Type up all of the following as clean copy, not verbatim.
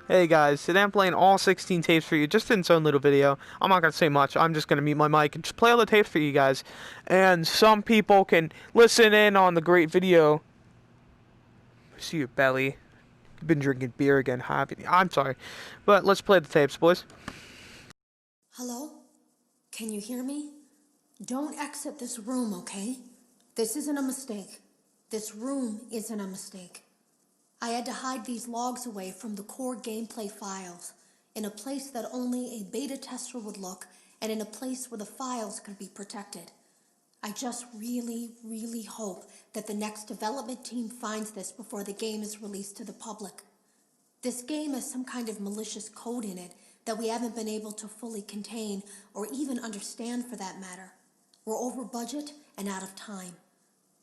Hey guys, today I'm playing all 16 tapes for you, just in its own little video. I'm not gonna say much, I'm just gonna mute my mic and just play all the tapes for you guys. And some people can listen in on the great video. See your belly. You've been drinking beer again, haven't you? I'm sorry. But let's play the tapes, boys. Hello? Can you hear me? Don't exit this room, okay? This isn't a mistake. This room isn't a mistake. I had to hide these logs away from the core gameplay files in a place that only a beta tester would look and in a place where the files could be protected. I just really hope that the next development team finds this before the game is released to the public. This game has some kind of malicious code in it that we haven't been able to fully contain or even understand for that matter. We're over budget and out of time.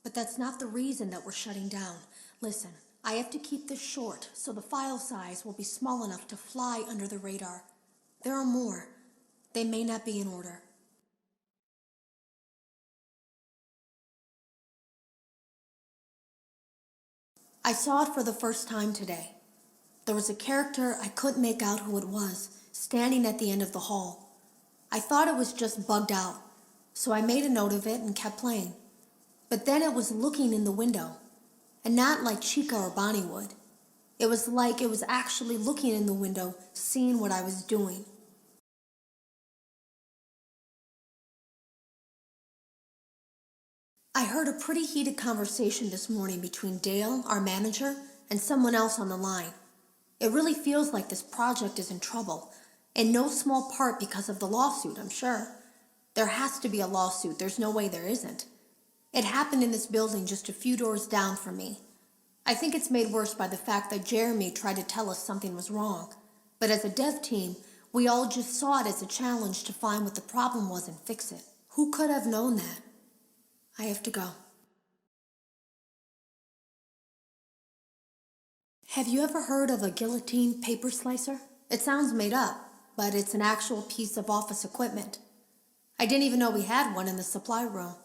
But that's not the reason that we're shutting down. Listen, I have to keep this short so the file size will be small enough to fly under the radar. There are more. They may not be in order. I saw it for the first time today. There was a character I couldn't make out who it was, standing at the end of the hall. I thought it was just bugged out, so I made a note of it and kept playing. But then it was looking in the window, and not like Chica or Bonnie would. It was like it was actually looking in the window, seeing what I was doing. I heard a pretty heated conversation this morning between Dale, our manager, and someone else on the line. It really feels like this project is in trouble, in no small part because of the lawsuit, I'm sure. There has to be a lawsuit, there's no way there isn't. It happened in this building just a few doors down from me. I think it's made worse by the fact that Jeremy tried to tell us something was wrong. But as a dev team, we all just saw it as a challenge to find what the problem was and fix it. Who could have known that? I have to go. Have you ever heard of a guillotine paper slicer? It sounds made up, but it's an actual piece of office equipment. I didn't even know we had one in the supply room.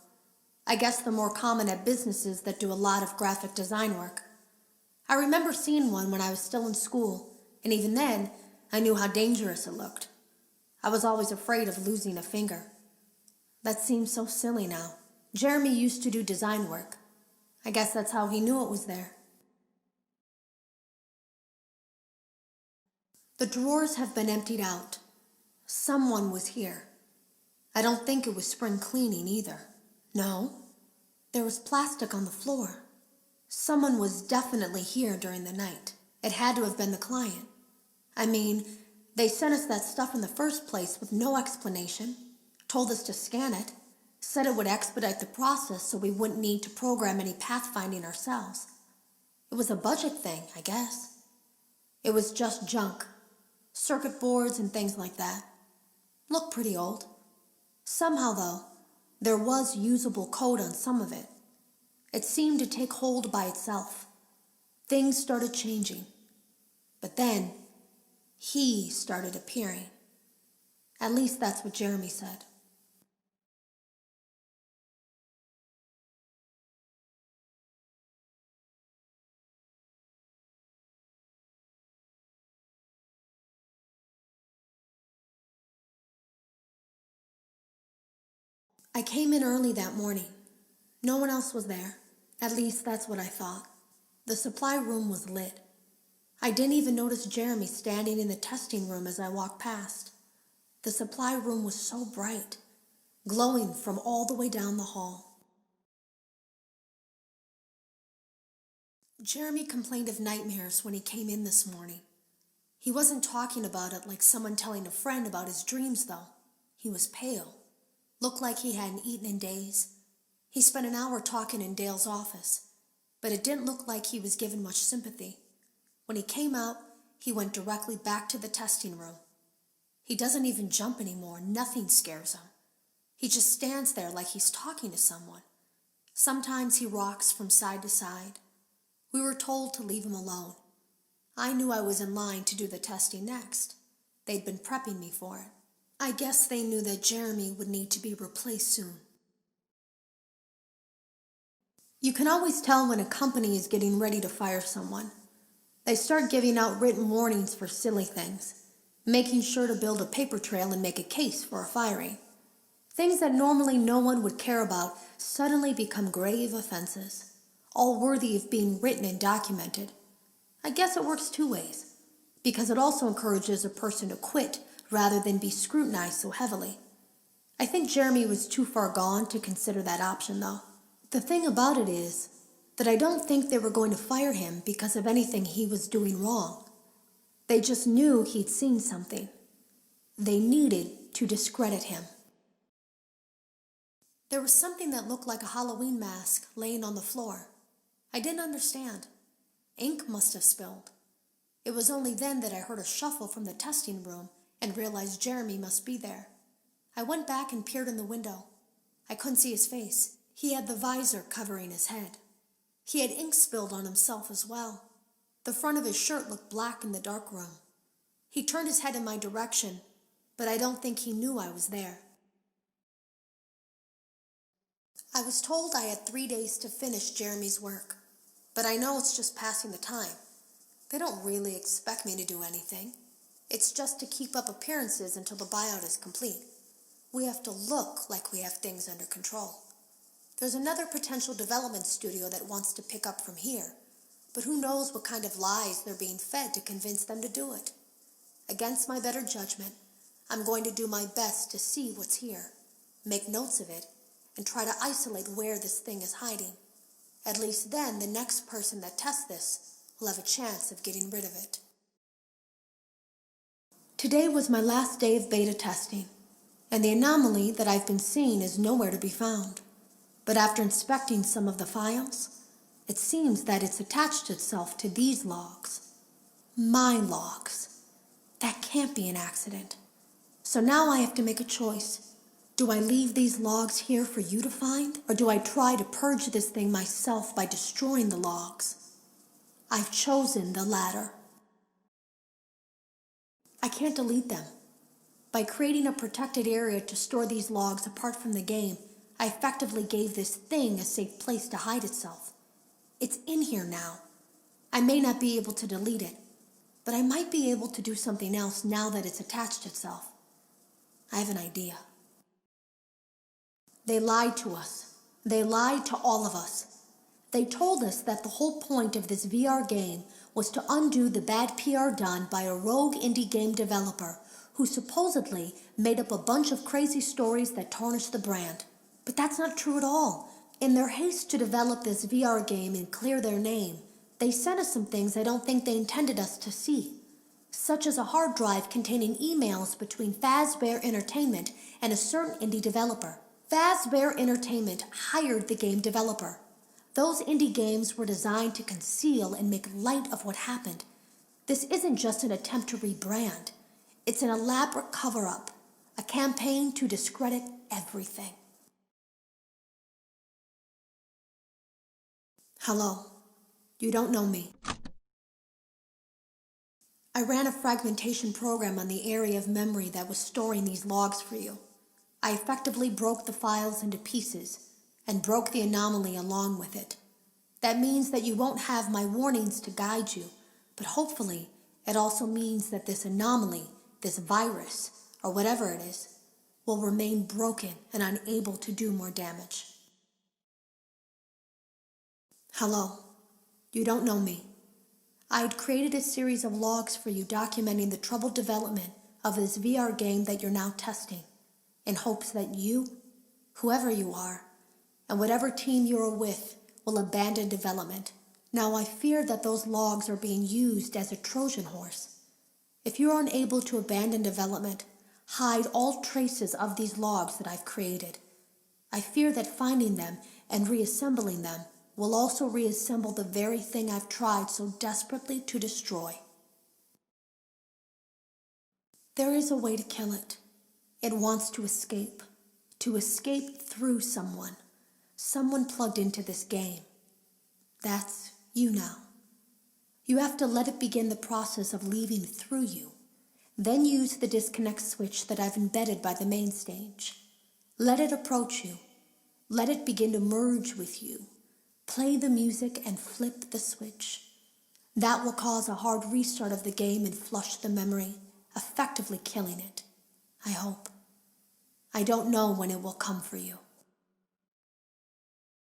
I guess they're more common at businesses that do a lot of graphic design work. I remember seeing one when I was still in school, and even then, I knew how dangerous it looked. I was always afraid of losing a finger. That seems so silly now. Jeremy used to do design work. I guess that's how he knew it was there. The drawers have been emptied out. Someone was here. I don't think it was spring cleaning either. No, there was plastic on the floor. Someone was definitely here during the night. It had to have been the client. I mean, they sent us that stuff in the first place with no explanation, told us to scan it, said it would expedite the process so we wouldn't need to program any pathfinding ourselves. It was a budget thing, I guess. It was just junk. Circuit boards and things like that. Looked pretty old. Somehow, though, there was usable code on some of it. It seemed to take hold by itself. Things started changing. But then, he started appearing. At least that's what Jeremy said. I came in early that morning. No one else was there. At least that's what I thought. The supply room was lit. I didn't even notice Jeremy standing in the testing room as I walked past. The supply room was so bright, glowing from all the way down the hall. Jeremy complained of nightmares when he came in this morning. He wasn't talking about it like someone telling a friend about his dreams, though. He was pale. Looked like he hadn't eaten in days. He spent an hour talking in Dale's office, but it didn't look like he was given much sympathy. When he came out, he went directly back to the testing room. He doesn't even jump anymore. Nothing scares him. He just stands there like he's talking to someone. Sometimes he rocks from side to side. We were told to leave him alone. I knew I was in line to do the testing next. They'd been prepping me for it. I guess they knew that Jeremy would need to be replaced soon. You can always tell when a company is getting ready to fire someone. They start giving out written warnings for silly things, making sure to build a paper trail and make a case for a firing. Things that normally no one would care about suddenly become grave offenses, all worthy of being written and documented. I guess it works two ways, because it also encourages a person to quit rather than be scrutinized so heavily. I think Jeremy was too far gone to consider that option, though. The thing about it is that I don't think they were going to fire him because of anything he was doing wrong. They just knew he'd seen something. They needed to discredit him. There was something that looked like a Halloween mask laying on the floor. I didn't understand. Ink must have spilled. It was only then that I heard a shuffle from the testing room and realized Jeremy must be there. I went back and peered in the window. I couldn't see his face. He had the visor covering his head. He had ink spilled on himself as well. The front of his shirt looked black in the dark room. He turned his head in my direction, but I don't think he knew I was there. I was told I had 3 days to finish Jeremy's work, but I know it's just passing the time. They don't really expect me to do anything. It's just to keep up appearances until the buyout is complete. We have to look like we have things under control. There's another potential development studio that wants to pick up from here, but who knows what kind of lies they're being fed to convince them to do it. Against my better judgment, I'm going to do my best to see what's here, make notes of it, and try to isolate where this thing is hiding. At least then the next person that tests this will have a chance of getting rid of it. Today was my last day of beta testing, and the anomaly that I've been seeing is nowhere to be found. But after inspecting some of the files, it seems that it's attached itself to these logs. My logs. That can't be an accident. So now I have to make a choice. Do I leave these logs here for you to find, or do I try to purge this thing myself by destroying the logs? I've chosen the latter. I can't delete them. By creating a protected area to store these logs apart from the game, I effectively gave this thing a safe place to hide itself. It's in here now. I may not be able to delete it, but I might be able to do something else now that it's attached itself. I have an idea. They lied to us. They lied to all of us. They told us that the whole point of this VR game was to undo the bad PR done by a rogue indie game developer who supposedly made up a bunch of crazy stories that tarnished the brand. But that's not true at all. In their haste to develop this VR game and clear their name, they sent us some things I don't think they intended us to see, such as a hard drive containing emails between Fazbear Entertainment and a certain indie developer. Fazbear Entertainment hired the game developer. Those indie games were designed to conceal and make light of what happened. This isn't just an attempt to rebrand. It's an elaborate cover-up, a campaign to discredit everything. Hello. You don't know me. I ran a fragmentation program on the area of memory that was storing these logs for you. I effectively broke the files into pieces and broke the anomaly along with it. That means that you won't have my warnings to guide you, but hopefully it also means that this anomaly, this virus, or whatever it is, will remain broken and unable to do more damage. Hello. You don't know me. I had created a series of logs for you documenting the troubled development of this VR game that you're now testing, in hopes that you, whoever you are, and whatever team you're with, will abandon development. Now I fear that those logs are being used as a Trojan horse. If you're unable to abandon development, hide all traces of these logs that I've created. I fear that finding them and reassembling them will also reassemble the very thing I've tried so desperately to destroy. There is a way to kill it. It wants to escape through someone plugged into this game. That's you now. You have to let it begin the process of leaving through you. Then use the disconnect switch that I've embedded by the main stage. Let it approach you. Let it begin to merge with you. Play the music and flip the switch. That will cause a hard restart of the game and flush the memory, effectively killing it. I hope. I don't know when it will come for you.